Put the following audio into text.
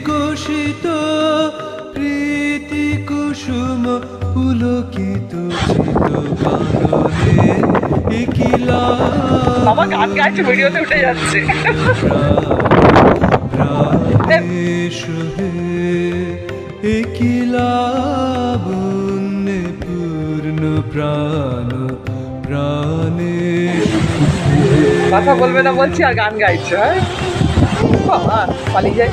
বিকশিত প্রীতি কুসুম পুলকিত চিত কাননে একিলা বাবা গান গাইছে, ভিডিওতে উঠে যাচ্ছে। প্রাণেশ হে একিলা বন্যে পূর্ণ প্রাণ প্রাণেশ কথা বলবে না বলছি আর গান গাইছে। হ্যাঁ বাবা পালিয়ে যায়।